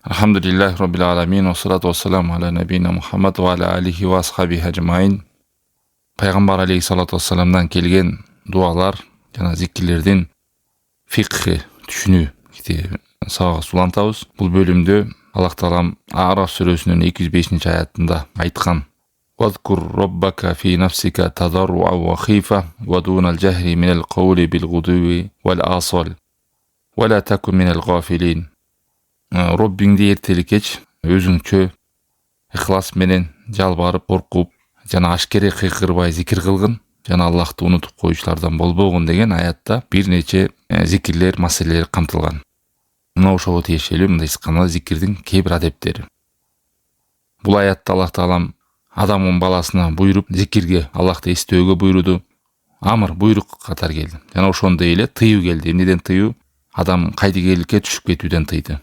Alhamdulillah Rabbil Alamin, wassalatu wassalamu ala nabiyina Muhammad wa ala alihi wa ashabihi ajmain. Пайғамбар алейхиссалату вассаламдан келген дуалар жана зикирлердин фикхи түшүнүү китебин сабак улантабыз. Бул бөлүмдө Аллах Таалам Араф сүрөсүнүн 205-аятында айткан: "Вазкур роббака фи нафсика тадарруа ва хифа ва дунал жахри минал қаули бил гудуви вал асал ва ла такун минал гафилин." Роббиңди эртели кеч өзүңчө ихлас менен жалбарып, коркуп жана ашкере кыйкырбай зикир кылгын жана Аллахты унутуп коюучулардан болбогун деген аятта бир нече зикирлер, маселелер камтылган. Мына ошого тиешелүү мындай кана зикирдин кээ бир адептери. Бул аятта Аллах Таалам адамдын баласына буйруп зикирге, Аллахты эстөөгө буйруду. Амыр буйрук катар келди. Жана ошондой эле тыюу келди. Эмнеден тыюу? Адам кайдыгерликке түшүп кетүүдөн тыйды.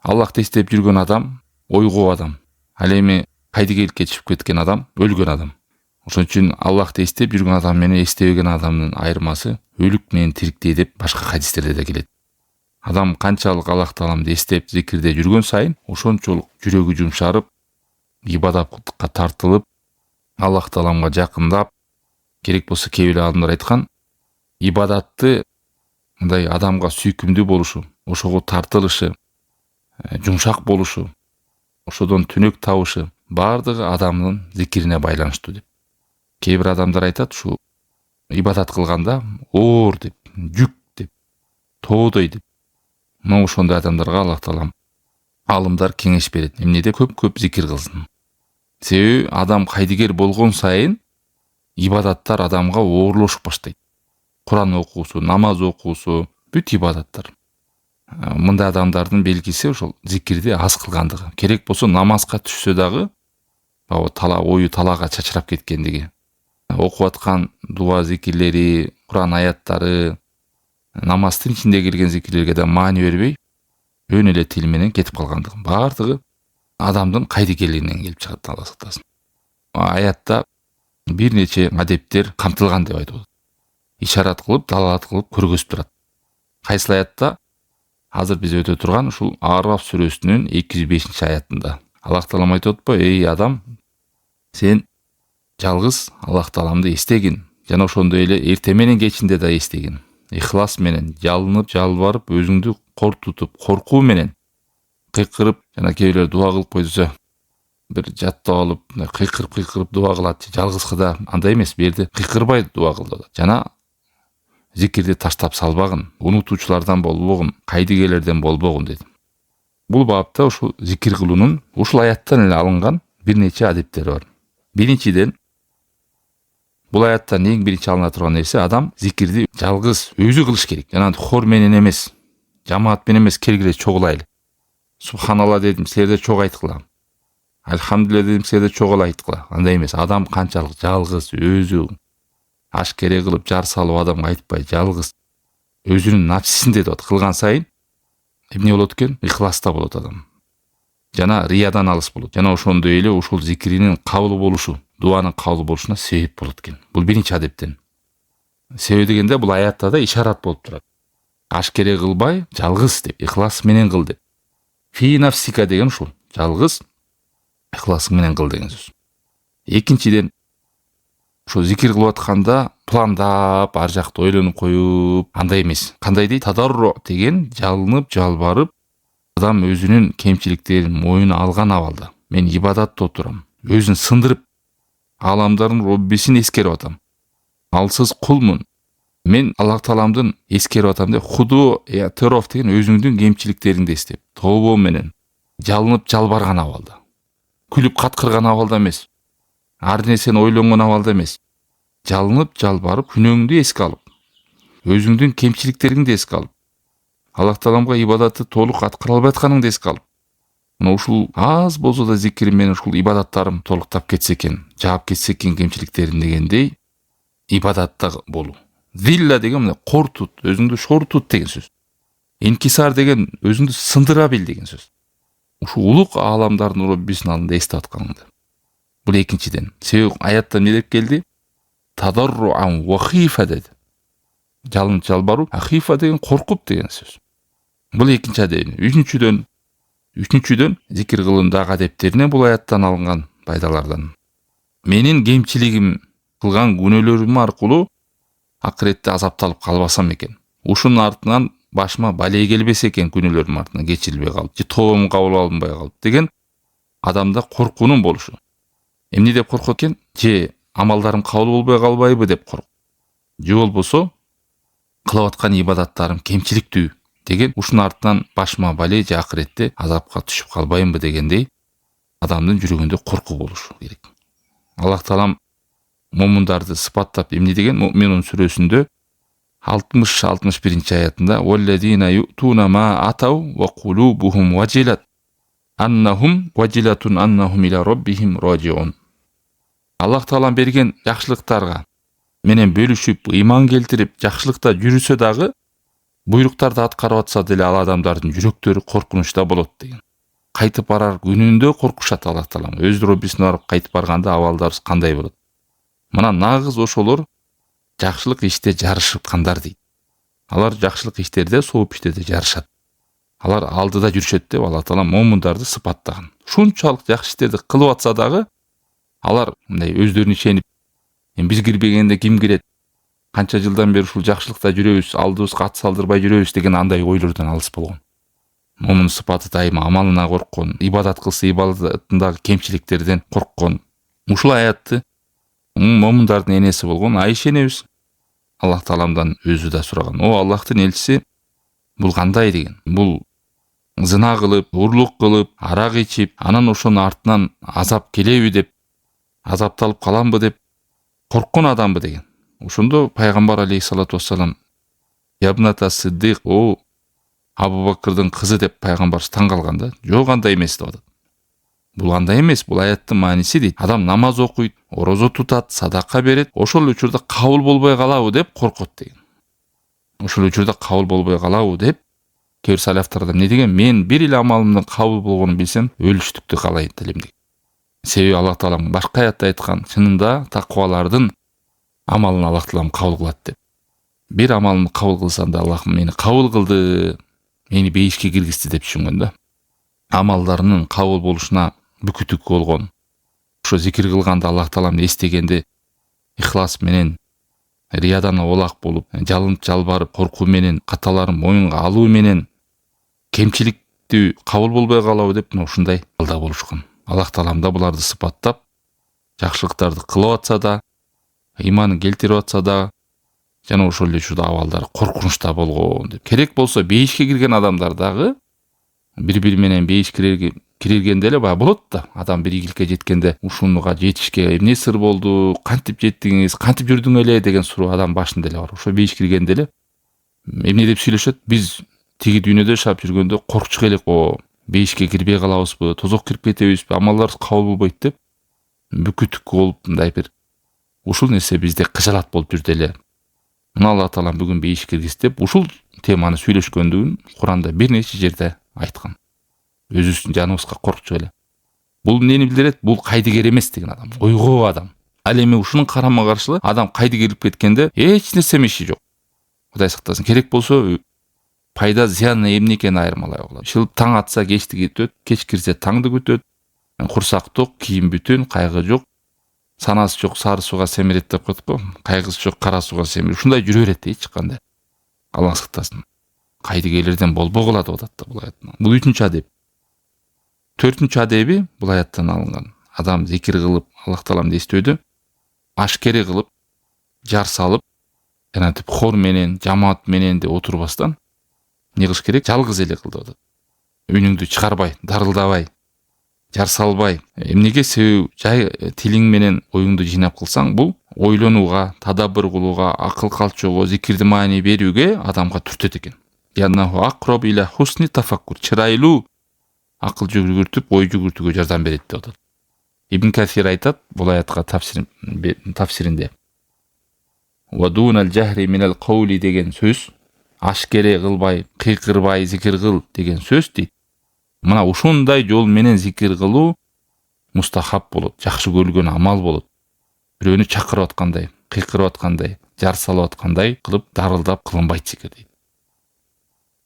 Аллахты эстеп жүргөн адам ойгоо адам. Ал эми кайдыгерликке түшүп кеткен адам өлгөн адам. Ошон үчүн Аллахты эстеп жүргөн адам менен эстебеген адамдын айырмасы өлүк менен тириктей деп башка хадистерде да келет. Адам канчалык Аллах Тааламды эстеп зикирде жүргөн сайын ошончолук жүрөгү жумшарып, ибадатка тартылып, Аллах Тааламга жакындап, керек болсо кээ бир адамдар айткан, ибадатты мындай адамга сүйкүмдүү болушу, ошого тартылышы, жумшак болушу, ошодон түнөк табышы бардыгы адамдын зикирине байланыштуу деп. Кээ бир адамдар айтат, ушу ибадат кылганда оор деп, жүк деп, тоодой деп. Мына ошондой адамдарга Аллах Таалам алымдар кеңеш берет. Эмне деп көп зикир кылсын. Себеби адам кайдыгер болгон сайын ибадаттар адамга оорлошуп баштайт. Куран окуусу, намаз окуусу, бүт ибадаттар. Мындай адамдардын белгиси ошол зикирди аз кылгандыгы. Керек болсо намазга түшсө дагы ою талаага чачырап кеткендиги. Окуп аткан дуа зикирлери, Куран аяттары, намаздын ичинде келген зикирлерге да маани бербей, өн эле тил менен кетип калгандыгы. Бардыгы адамдын кайдыгерлигинен келип чыгат, Алла сактасын. Аятта бир нече адептер камтылган деп айтып атат. Ишарат кылып, далалат кылып көргөзүп турат. Кайсы аятта? Азыр биз өтө турган ушул Араф сүрөсүнүн 205-аятында. Аллах Таалам айтып атпайбы: "Эй адам, сен жалгыз Аллах Тааламды эстегин, жана ошондой эле эрте менен кечинде да эстегин. Ихлас менен, жалынып, жалбарып, өзүңдү тутуп, коркуу менен кыйкырып, жана кээ бирлер дуа кылып койсо, бир жаттап алып, кыйкырып дуа кылат. Жалгыз да андай эмес, бу жерде кыйкырбай дуа кыл. Жана зикирди таштап салбагын, унутуучулардан болбогун, кайдыгерлерден болбогун" деди. Бул бапта ушул зикир кылуунун ушул аяттан эле алынган бир нече адептери бар. Биринчиден, бул аяттан эң биринчи алына турган нерсе, адам зикирди жалгыз өзү кылыш керек. Жана хор менен эмес, жамаат менен эмес, келгиле чогулайлы. Субханалла дедим, силерде чогуу айткыла. Альхамдулилля дедим, силерде чогуу айткыла. Андай эмес, адам канчалык жалгыз өзү ашкере кылып жар салып адамга айтпай, жалгыз өзүнүн нафсисинде деп кылган сайын эмне болот экен? Ихласта болот адам. Жана риядан алыс болот. Жана ошондой эле ушул зикиринин кабыл болушу, дуанын кабыл болушуна себеп болот экен. Бул биринчи адептен. Себеби дегенде бул аятта да ишарат болуп турат. Ашкере кылбай, жалгыз деп, ихлас менен кыл деп. Фи нафсика деген ушул, жалгыз ихласың менен кыл деген сөз. Экинчиден, ошо зикир кылып атканда пландап, ар жакта ойлонуп коюп, андай эмес. Кандай дейт? Тадарру деген жалынып, жалбарып, адам өзүнүн кемчиликтерин моюна алган абалда. Мен ибадатта отурам. Өзүн сындырып, аламдардын Роббисин эскерип атам. Алсыз кулмун. Мен Аллах Тааламдын эскерип атам деп, худу тероф деген өзүңдүн кемчиликтериңди эстеп, тобо менен жалынып, жалбарган абалда. Күлүп каткырган абалда эмес. Ар нерсени ойлонгон абалда эмес. Жалынып, жалбарып, күнөөңдү эске алып, өзүңдүн кемчиликтериңди эске алып, Аллах Тааламга ибадатты толук аткара албай атканыңды эске алып, мына ушул аз болсо да зикир менен ушул ибадаттарым толуктап кетсе экен, жаап кетсе экен кемчиликтерин дегендей ибадатта болуу. Зилла деген мына кортут, өзүңдү шортут деген сөз. Инкисар деген өзүңдү сындыра бил деген сөз. Ушул улук аламдардын Роббисин алдында эстеп атканыңды. Бул экинчиден. Себеби аятта эмне деп келди? Тадарруан ва хифа деди. Жалынып жалбаруу, хифа деген коркуп деген сөз. Бул экинчи адеби. Үчүнчүдөн Үчүнчүдөн, зикир кылымдагы адептерине бул аяттан алынган пайдалардан. Менин кемчилигим кылган күнөөлөрүм аркылуу акыретте азапталып калбасам экен. Ушунун артынан башыма балей келбесе экен, күнөөлөрүм артынан кечирилбей калып, же тобум кабыл алынбай калып деген адамда коркуунун болушу. Эмне деп коркот экен? Же амалдарым кабыл болбой калбайбы деп коркот. Же болбосо кылып аткан ибадаттарым кемчиликтүү деген ушунун артынан башыма балей же акыретте азапка түшүп калбаймбы дегендей адамдын жүрөгүндө коркуу болушу керек. Аллах таалам момундарды сыпаттап эмне деген? Муъминун сүрөсүндө 60-61 аятында «Валлазина ю'туна ма атау ва кулубухум важилат аннахум важилатун аннахум иля роббихим раджиун». Аллах таалам берген жакшылыктарга менен бөлүшүп, ыйман келтирип, жакшылыкта жүрүсө дагы, буйруктарды аткарып атса деле ал адамдардын жүрөктөрү коркунучта болот деген. Кайтып барар күнүндө коркушат Аллах таалам. Өз Роббисине барып кайтып барганда абалдарыбыз кандай болот? Мына нагыз ошолор жакшылык иште жарышкандар дейт. Алар жакшылык иштерде, сооп иштерде жарышат. Алар алдыда жүрүшөт деп Аллах таалам момундарды сыпаттаган. Шунчалык жакшы иштерди кылып атса дагы, алар мындай өздөрүнө ишенип, биз кирбегенде ким кирет? Канча жылдан бери ушул жакшылыкта жүрөбүз, алдыбызга ат салдырбай жүрөбүз деген андай ойлордон алыс болгон. Момун сыпаты дайыма амалына корккон, ибадат кылса ибадатындагы кемчиликтерден корккон. Ушул аятты момундардын энеси болгон Айша энебиз Аллах тааламдан өзү да сураган. О Аллахтын элчиси, бул кандай деген? Бул зына кылып, урлук кылып, арак ичип, анан ошонун артынан азап келеби деп, азапталып каламбы деп корккон адамбы деген. Ошондо пайгамбар алейхиссалату вассалам Ябната Сиддик, о Абу Бакырдын кызы деп пайгамбарыбыз таң калган да. Жок, андай эмес деп атат. Бул андай эмес, бул аяттын мааниси дейт. Адам намаз окуйт, орозо тутат, садака берет, ошол учурда кабыл болбой калабы деп коркот деген. Ошол учурда кабыл болбой калабы деп кээ бир салафтарда эмне деген? Мен бир эле амалымдын кабыл болгонун билсем, өлүштүктү каалайт элем деген. Себеби Аллах таалам башка аятта айткан, чынында таквалардын амалын Аллах таалам кабыл кылат деп. Бир амалымды кабыл кылсам да Аллах мени кабыл кылды, мени бейишке киргизди деп түшүнгөн да. Амалдарынын кабыл болушуна бүкүтүк болгон. Ошо зикир кылганда Аллах тааламды эстегенде ихлас менен, риядан олак болуп, жалынып жалбарып, коркуу менен, каталарын моюнга алуу менен кемчиликтүү кабыл болбой калабы деп ушундай алда болушкан. Аллах таалам да буларды сыпаттап, жакшылыктарды кылып атса да, ыйманын келтирип атса да, жана ошол эле учурда абалдары коркунучта болгон деп. Керек болсо бейишке кирген адамдар дагы бири-бири менен бейишке киргенде эле баягы болот да. Адам бир ийгиликке жеткенде ушунуга жетишке эмне сыр болду, кантип жеттиңиз, кантип жүрдүң эле деген суроо адам башында эле бар. Ошо бейиш киргенде эле эмне деп сүйлөшөт? Биз тиги дүйнөдө жашап жүргөндө коркчук элек, бейишке кирбей калабызбы, тозок кирип кетебизби, амалдарыбыз кабыл болбойт деп бүкүтүк болуп мындай бир ушул нерсе бизде кыжалат болуп жүрдү эле. Мына Аллах таалам бүгүн бейиш киргиз деп ушул теманы сүйлөшкөндүгүн Куранда бир нече жерде айткан. Өзүбүздүн жаныбызга коркчу эле. Бул эмнени билдирет? Бул кайдыгер эмес деген адам, ойгоо адам. Ал эми ушунун карама каршылы адам кайды кирип кеткенде эч нерсе иши жок. Кудай сактасын. Керек болсо пайда зыяны эмне экенин айырмалай алат. Шылып таң атса кечти кетет, кеч кирсе таңды күтөт. Курсак ток, кийим бүтүн, кайгы жок. Санасы жок сары сууга семирет деп коет го. Кайгысы жок кара сууга семирет. Ушундай жүрө берет эч кандай. Аллах сактасын. Кайдыгерлерден болбогула деп атат да бул аяттан. Бул 3-чү адеп. 4-чү адеби бул аяттан алынган. Адам зикир кылып, Аллах тааламды эстөөдө ашкере кылып, жар салып, жанагы хор менен, жамаат менен де отурбастан эмне кылыш керек? Жалгыз эле кыл деп атат. Үнүңдү чыгарбай, дарылдабай, жар салбай. Эмнеге? Себеби жай тилиң менен оюңду жыйнап кылсаң, бул ойлонууга, тадаббур кылууга, акыл калчоого, зикирди маани берүүгө адамга түртөт экен. Яннаху акраб иля хусни тафаккур. Чырайлуу акыл жүгүртүп, ой жүгүртүүгө жардам берет деп атат. Ибн Касир айтат бул аятка тафсиринде. Ва дунал жахри минал каули деген сөз, ашкере кылбай, кыйкырбай зикир кыл деген сөз дейт. Мына ушундай жол менен зикир кылуу мустахаб болот, жакшы көрүлгөн амал болот. Бирөөнү чакырып аткандай, кыйкырып аткандай, жар салып аткандай кылып дарылдап кылынбайт зикир дейт.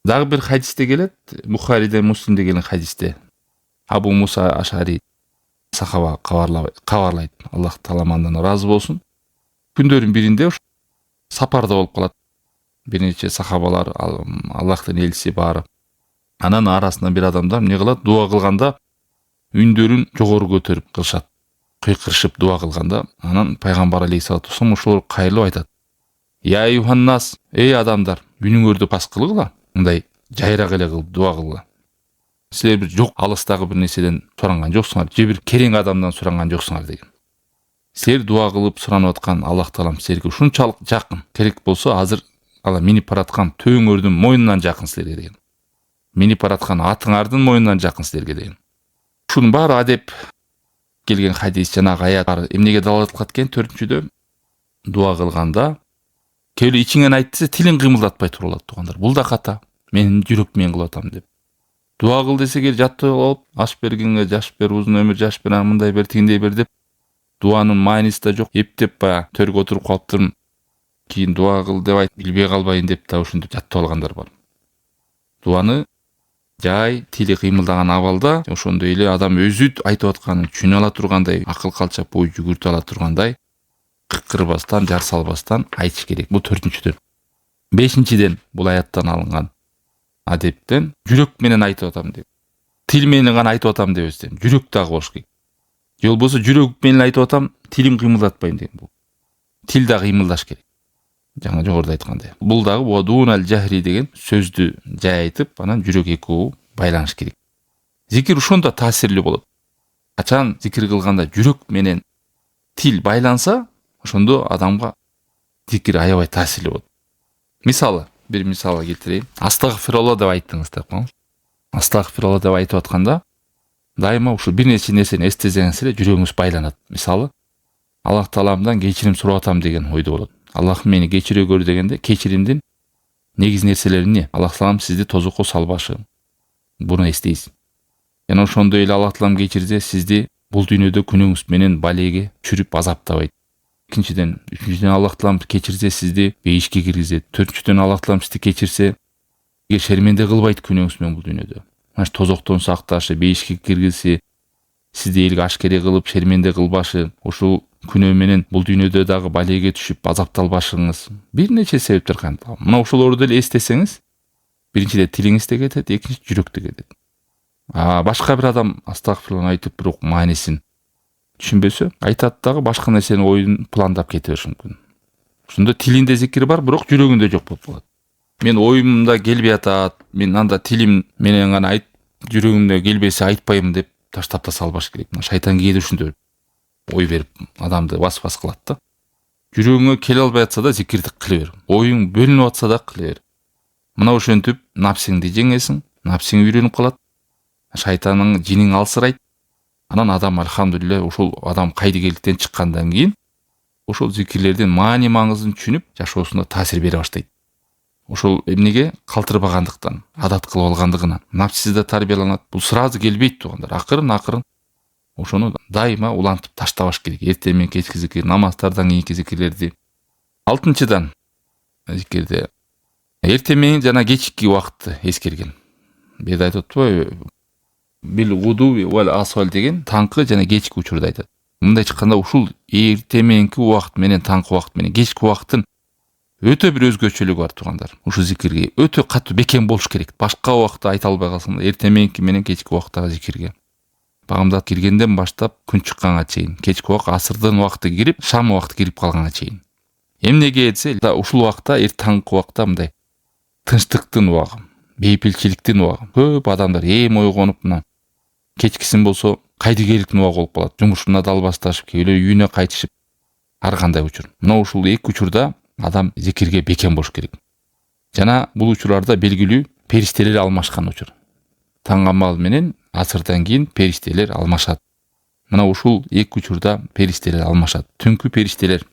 Дагы бир хадисте келет, Бухариде, Муслимде келген хадисте. Абу Муса Ашари сахаба кабарлайт. Аллах Тааламандан ыраазы болсун. Күндөрдүн биринде сапарда болуп калат. Бир нече сахабалар, Аллахтын элчиси баары. Анан арасынан бир адамдар эмне кылат? Дуа кылганда үндөрүн жогору көтөрүп кылышат. Кыйкырышып дуа кылганда, анан пайгамбар алейхиссалату вассалам ошолор кайрылып айтат. Я Юханнас, эй адамдар, үнүңөрдү пас кылгыла, мындай жайрак эле кылып дуа кылгыла. Силер бир жок алыстагы бир нерседен суранган жоксуңар, же бир керең адамдан суранган жоксуңар деген. Силер дуа кылып суранып аткан Аллах Таалам силерге ушунчалык жакын. Керек болсо азыр ала минип бараткан төөңөрдүн мойнунан жакын силерге деген. Минип бараткан атыңардын мойнунан жакын силерге деген. Ушунун баары адеп келген хадис, жанагы аят эмнеге далалат кылат экен? 4-чүдө дуа кылганда келе ичиңен айт десе тилиң кыймылдатпай туруп алат туугандар. Бул да ката. Мен жүрөк менен кылып атам деп. Дуа кыл десе кел жатып алып, аш бергенге жаш бер, узун өмүр жаш бер, мындай бер, тигиндей бер деп дуанын мааниси да жок. Эптеп баягы төргө отуруп калыптырмын. Кийин дуа кыл деп айт, билбей калбайын деп да ушинтип жатып алгандар бар. Дуаны жай тили кыймылдаган абалда ошондой эле адам өзү айтып атканын түшүнө ала тургандай, акыл калчап бой жүгүртө ала тургандай кыкырбастан, жар салбастан айтыш керек. Бул 4-чүдөн. 5-чиден бул аяттан алынган адептен жүрөк менен айтып атам деп. Тил менен гана айтып атам деп эстен. Жүрөк дагы болуш керек. Же болбосо жүрөк менен айтып атам, тилим кыймылдатпайм деген бул. Тил да кыймылдаш керек. Жаңа жогоруда айткандай. Бул дагы вадунал жахри деген сөздү жай айтып, анан жүрөк экөө байланыш керек. Зикир ошондо таасирлүү болот. Качан зикир кылганда жүрөк менен тил байланса, ошондо адамга зикир аябай таасирлүү болот. Мисалы, бир мисал келтирейин. Астагфирулла деп айттыңыз деп коеңуз. Астагфирулла деп айтып атканда дайыма ушул бир нече нерсени эстесеңиз эле жүрөгүңүз байланат. Мисалы, Аллах Тааламдан кечирим сурап атам деген ойдо болот. Аллахым мени кечире көр дегенде кечиримдин негиз нерселери эмне? Аллах Таалам сизди тозокко салбашы. Буну эстейсиз. Жана ошондой эле Аллах Таалам кечирсе сизди бул дүйнөдө күнөөңүз менен балеге түшүрүп азаптабайт. Экинчиден, үчүнчүдөн Аллах Таалам кечирсе сизди бейишке киргизет. Төртүнчүдөн Аллах Таалам сизди кечирсе шерменде кылбайт күнөөңүз менен бул дүйнөдө. Маш тозоктон сакташы, бейишке киргизсе, сизди элге ашкере кылып шерменде кылбашы, ушул күнөө менен бул дүйнөдө дагы балеге түшүп азапталбашыңыз. Бир нече себептер кантип. Мына ошолорду эле эстесеңиз, биринчиден тилиңиз да кетет, экинчи жүрөк да кетет. Башка бир адам астагфирулла айтып бирок маанисин түшүнбөсө, айтат дагы башка нерсени оюн пландап кете бериши мүмкүн. Ошондо тилинде зикир бар, бирок жүрөгүндө жок болуп калат. Мен оюмда келбей атат, мен анда тилим менен гана айт, жүрөгүмдө келбесе айтпайм деп таштап да салбаш керек. Шайтан кээде ушинтип ой берип адамды васвас кылат да. Жүрөгүңө келе албай атса да зикирди кыла бер. Оюң бөлүнүп атса да кыла бер. Мына ошентип напсиңди жеңесиң, напсиң үйрөнүп калат. Шайтанның жиниң алсырайт. Анан адам алхамдулилля ошол адам кайдыгерликтен чыккандан кийин ошол зикирлердин маани маңызын түшүнүп жашоосуна таасир бере баштайт. Ошол эмнеге калтырбагандыктан, адат кылып алгандыгынан, напсиси да тарбияланат. Бул сразу келбейт туугандар. Акырын ошону дайыма улантып таштабаш керек. Эртең менен кечки зикир, намаздардан кийинки зикирлерди. 6-чыдан зикирде эртең менен жана кечки убакытты эскерген. Бед айтып атпайбы? Бил гудуви вал асвал деген таңкы жана кечки учурда айтат. Мындай чыкканда ушул эртең мененки убакыт менен таңкы убакыт менен кечки убакыттын өтө бир өзгөчөлүгү бар туугандар. Ушул зикирге өтө катуу бекем болуш керек. Башка убакытта айта албай калсаң, эртең мененки менен кечки убакыттагы зикирге. Багымдат киргенден баштап күн чыкканга чейин, кечки убакыт асырдын убакыты кирип, шам убакыты кирип калганга чейин. Эмнеге десе, ушул убакытта таңкы убакытта мындай тынчтыктын убагы, бейпилчиликтин убагы. Көп адамдар ойгонуп мына кечкисин болсо кайдыгерликтин убагы болуп калат. Жумушуна далбасташып, кээ үйүнө кайтышып, ар кандай учур. Мына ушул эки учурда адам зикирге бекем болуш керек. Жана бул учурларда белгилүү периштелер алмашкан учур. Таңгамал менен асырдан кийин периштелер алмашат. Мына ушул эки учурда периштелер алмашат. Түнкү периштелер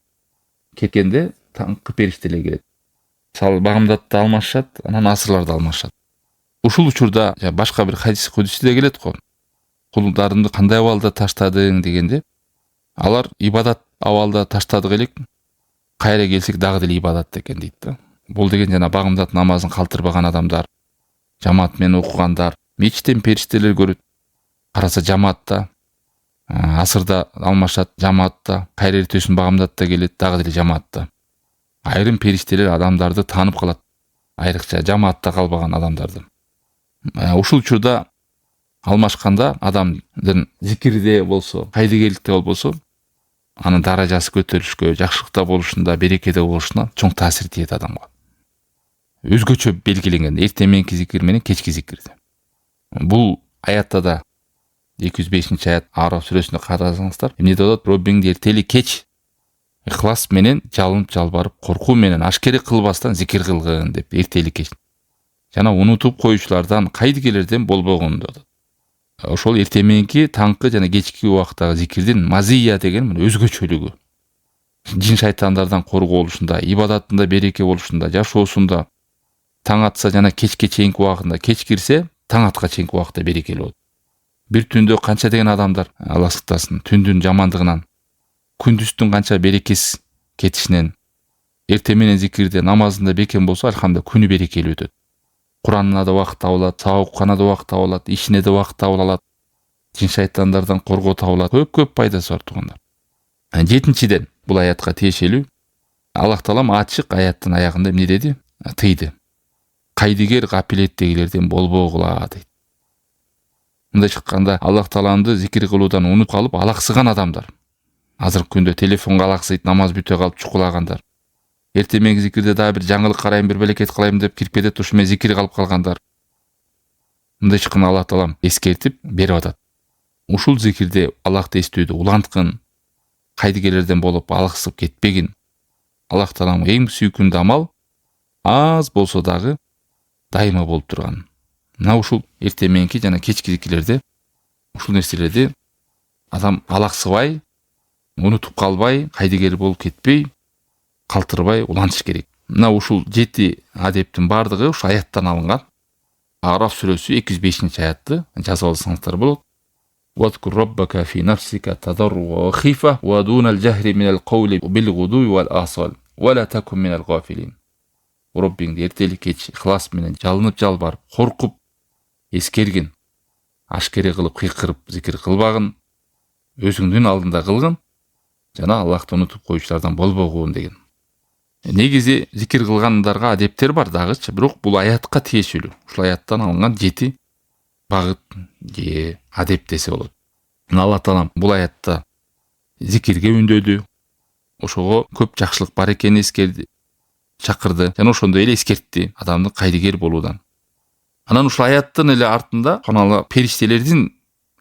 кеткенде таңкы периштелер келет. Мисалы багымдатта алмашат, анан асырларда алмашат. Ушул учурда башка бир хадис кудусиде келет го. Кулдарымды кандай абалда таштадың дегенде, алар ибадат абалда таштадык элек, кайра келсек дагы деле ибадат экен дейт да. Бул деген жана багымдат намазын калтырбаган адамдар, жамаат менен окугандар, мечиттен периштелер көрөт. Караса жамаатта асырда алмашат, жамаатта кайра эртесин багамдат да келет, дагы деле жамаатта. Айрым периштелер адамдарды таанып калат, айрыкча жамаатта калбаган адамдарды. Ушул учурда алмашканда адамдын зикирде болсо, кайдыгерликте болбосо, анын даражасы көтөрүлүшкө, жакшылыкта болушунда, берекеде болушуна чоң таасир тиет адамга. Өзгөчө белгиленген эртең мененки зикир менен кечки зикирди. Бул аятта да 205 аят Араф сүрөсүндө карасаңыздар, эмне деп атат? Роббиңди эртели кеч ыхлас менен жалынып жалбарып, коркуу менен ашкере кылбастан зикир кылгын деп, эртели кеч. Жана унутуп коюучулардан, кайдыгерлерден болбогон деп атат. Ошол эртең мененки, таңкы жана кечки убактагы зикирдин мазия деген өзгөчөлүгү. Жин шайтандардан коргоо болушунда, ибадатында береке болушунда, жашоосунда, таң атса жана кечке чейинки убагында кеч кирсе, таң атка чейинки убакта берекелүү болот. Бир түндө канча деген адамдар Алла сактасын, түндүн жамандыгынан, күндүздүн канча берекесиз кетишинен, эртең менен зикирде, намазында бекем болсо, алхамдулилlah күнү берекелүү өтөт. Куранына да убакыт табылат, сабаккана да убакыт табылат, ишине да убакыт табылат, жин шайтандардан коргоо табылат. Көп пайдасы бар туугандар. 7-ден бул аятка тиешелүү Аллах Таалам ачык аяттын аягында эмне деди? Тыйды. Кайдыгер гапилеттегилерден болбогула дейт. Мындай чыкканда Аллах Тааланды зикир кылуудан унутуп калып алаксыган адамдар. Азыркы күндө телефонго алаксыйт, намаз бүтө калып чукулагандар. Эртең мененки зикирде дагы бир жаңылык карайм, бир белекет кылайм деп кирип кетет, ушу менен зикир калып калгандар. Мындай чыкканда Аллах Таалам эскертип берип атат. Ушул зикирде Аллахты эстөөдө уланткын, кайдыгерлерден болуп алаксып кетпегин. Аллах Таалам эң сүйкүндүү амал аз болсо дагы дайыма болуп турган. Мына ушул эртең мененки жана кечки зикирлерде ушул нерселерди адам алаксыбай, унутуп калбай, кайдыгер болуп кетпей, калтырбай улантыш керек. Мына ушул 7 адептин бардыгы ушу аяттан алынган. Араф сүрөсү 205 аятты жазып алсаңыздар болот. وَاذْكُرْ رَبَّكَ فِي نَفْسِكَ تَضَرُّعًا وَخِيفَةً وَدُونَ الْجَهْرِ مِنَ الْقَوْلِ بِالْغُدُوِّ وَالْآصَالِ وَلَا تَكُنْ مِنَ الْغَافِلِينَ. Роббиңди эртели кеч ыхлас менен жалынып жалбарып, коркуп, эскерген, ашкере кылып кыйкырып зикир кылбагын, өзүңдүн алдында кылгын, жана Аллахты унутуп коюучулардан болбогун деген. Негизи зикир кылгандарга адептер бар дагычы, бирок бул аятка тиешелүү. Ушул аяттан алынган 7 багыт же адеп десе болот. Алла Таалам бул аятта зикирге үндөдү. Ошого көп жакшылык бар экенин эскерди, чакырды, жана ошондой эле эскертти адамдын кайдыгер болуудан. Анан ушул аяттын эле артында канала периштелердин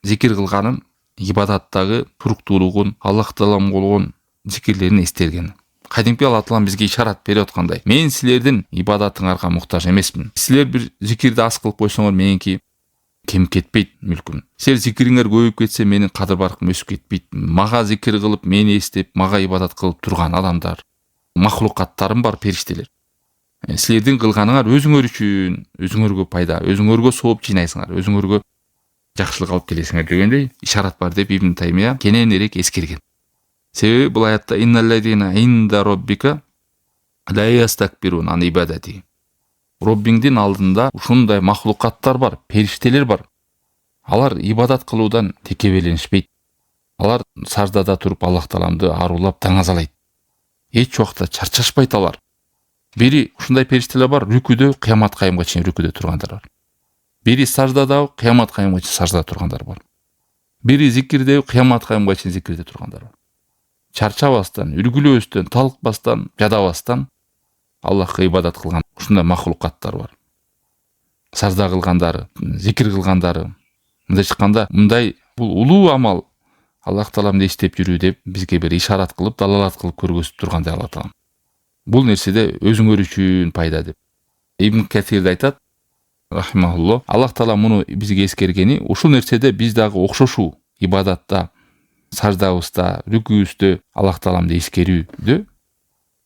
зикир кылганын, ибадаттагы туруктуулугун, Аллах Таалам болгон зикирлерин эстелген. Кадимки Алла Таалам бизге ишарат берип аткандай: "Мен силердин ибадатыңарга муктаж эмесмин. Силер бир зикирди аз кылып койсоңор, меники кем кетпейт мүлкүм. Силер зикириңер көбөйүп кетсе, менин кадыр баркым өсүп кетпейт. Мага зикир кылып, мени эстеп, мага ибадат кылып турган адамдар, махлукаттарым бар, периштелер. Силердин кылганыңар өзүңөр үчүн, өзүңөргө пайда, өзүңөргө сооп жыйнайсыңар, өзүңөргө жакшылык алып келесиңер" дегендей ишарат бар деп Ибн Таймия кененирээк эскерген. Себеби бул аятта инналлазина инда роббика ла ястакбирун ан ибадати. Роббиңдин алдында ушундай махлукаттар бар, периштелер бар. Алар ибадат кылуудан текебеленишпейт. Алар саждада туруп Аллах Тааламды арулап таңазалайт. Эч убакта чарчашпайт алар. Бири ушундай периштелер бар, рүкүдө кыямат кайымга чейин рүкүдө тургандар бар. Бири саждада кыямат кайымга чейин саждада тургандар бар. Бири зикирде кыямат кайымга чейин зикирде тургандар бар. Чарчабастан, үргүлөбөстөн, талыкпастан, жадабастан Аллахка ибадат кылган ушундай махлукаттар бар. Сажда кылгандары, зикир кылгандары. Мындай чыкканда, мындай бул улуу амал Аллах Тааламды эстеп жүрүү деп бизге бир ишарат кылып, далалат кылып көргөзүп тургандай Алла Таалам. Бул нерседе өзүңөр үчүн пайда деп. Ибн Катир айтат, рахимахуллах, Аллах Таалам муну бизге эскергени, ушул нерседе биз дагы окшошуу ибадатта, саждабызда, рүкүүбүздө Аллах Тааламды эскерүүдө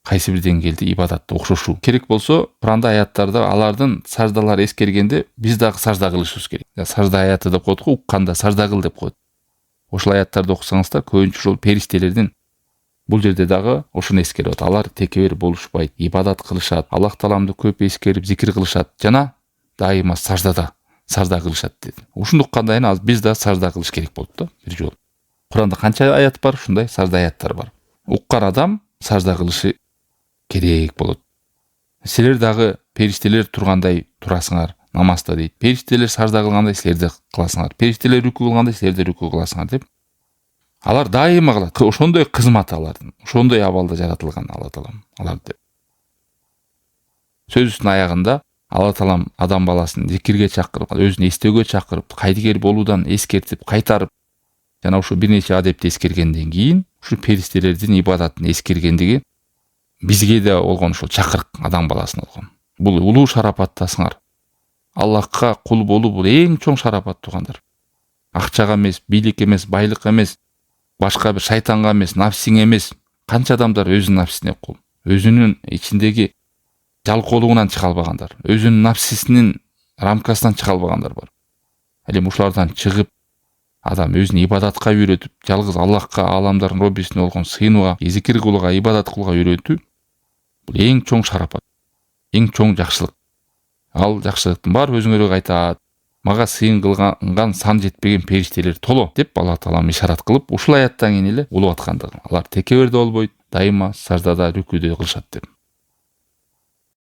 кайсы бир деңгээлде ибадатта окшошуу керек болсо, Куранда аяттарда алардын саждалары эскергенде биз дагы сажда кылышыбыз керек. Сажда аяты деп коет го, укканда сажда кыл деп коет. Ошол аяттарды окусаңыздар, көбүнчө ошол периштелердин бул жерде дагы ошону эскерип атат. Алар текебер болушпайт, ибадат кылышат, Аллах Тааламды көп эскерип зикир кылышат, жана дайыма сажда кылышат деди. Ушуну уккандан кийин биз да сажда кылыш керек болду да бир жолу. Куранда канча аят бар, ушундай сажда аяттар бар. Уккан адам сажда кылышы керек болот. Силер дагы периштелер тургандай турасыңар намазда дейт. Периштелер сажда кылгандай силер да кыласыңар. Периштелер рүкү кылгандай силер да рүкү кыласыңар деп. Алар дайыма кылат. Ошондой кызмат алардын. Ошондой абалда жаратылган Алла Таалам алар деп. Сөзүнүн аягында Алла Таалам адам баласын зикирге чакырып, өзүн эстөөгө чакырып, кайдыгер болуудан эскертип, кайтарып, жана ушу бир нече адепти эскергенден кийин, ушу периштелердин ибадатын эскергендиги бизге да болгон ушул чакырык адам баласына болгон. Бул улуу шарапаттасыңар. Аллахка кул болуу бул эң чоң шарапат тугандар. Акчага эмес, бийликке эмес, байлыкка эмес, башка бир шайтанга эмес, нафсиңе эмес. Канча адамдар өзүнүн нафсине кул, өзүнүн ичиндеги жалкоолугунан чыга албагандар, өзүнүн нафсисинин рамкасынан чыга албагандар бар. Эми ушулардан чыгып, адам өзүн ибадатка үйрөтүп, жалгыз Аллахка, аламдардын Роббисине болгон сыйынууга, зикир кылууга, ибадат кылууга үйрөтүү бул эң чоң шарапат, эң чоң жакшылык. Ал жакшылыктын баары өзүңөргө кайтат. Мага сыйын кылган сан жетпеген периштелер толо деп Алла Таалам ишарат кылып, ушул аяттан кийин эле улап аткандыгы. Алар текеберде болбойт, дайыма саждада, рүкүдө кылышат деп.